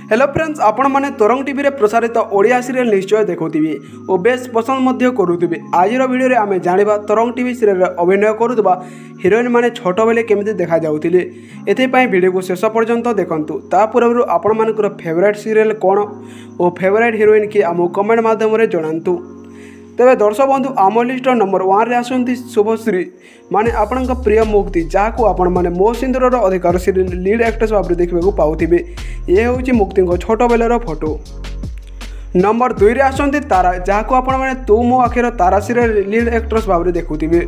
Hello friends, आपण मैंने तरंग टीवी रे प्रसारित ओडिया सीरियल निश्चय देखुथिबे और बेस पसंद मध्य करुथिबे। आजिर वीडियो रे आमे जानिबा तरंग टीवी सीरियल रे अभिनय करुथबा हिरोइन माने छोट बेले केमिति देखा जाउथिले। एथे पई वीडियो को शेष पर्यंत देखंतु। ता पूर्व आपण मानकर फेवरेट सीरियल कोन और फेवरेट हिरोइन की आमु कमेंट माध्यम रे जणांतु। तेरे दर्शक बंधु आम लिस्ट नंबर 1 रे आसंती शुभश्री माने आपणक प्रिय मुक्ति जहाँ आपण मैंने मो सिंदूर अधिकार सीरियल लीड एक्ट्रेस भाव देखा पाऊे। ये हूँ मुक्ति छोट बेलर फोटो। नंबर 2 रे आसंती तारा जहाँ आपण मैंने तू मो आखिर तारा सीरियल लीड एक्ट्रेस भाव देखुवे।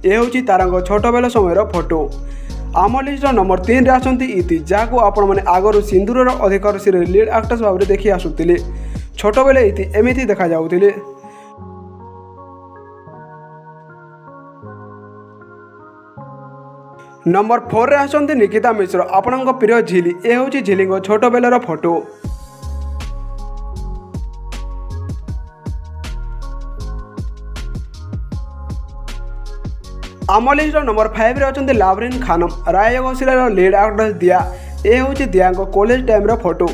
ये हूँ तारा छोट बेल समय फोटो। आम लिस्ट नंबर 3 रे आसंती इति जहाँ आपण मैंने आगर सिंदूर अधिकार सीरियल लीड एक्ट्रेस भाव देखी आसुले। छोट बेले इति एमती देखा जाउथिले। नंबर 4 रे आसंती निकिता मिश्र आपणक प्रिय झिली। ए हूँ झिली छोट बेलर फोटो। आम लिस्ट नंबर 5 रे अछंती लावरीन खानम रायग सीरियल लीड एक्ट्रेस दिया। ए हूँ दिया कॉलेज टाइम फोटो।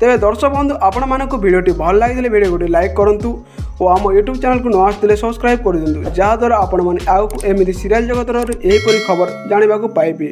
तेरे दर्शक बंधु आपण मानक वीडियोटी भल लगी वीडियो को लाइक करूँ और आम यूट्यूब चैनल को न आसते सब्सक्राइब कर दिंतु जहाँद्वारा आपण मैंने आगू एमती सीरियल जगतर यहीपरी खबर जानवा पाइबे।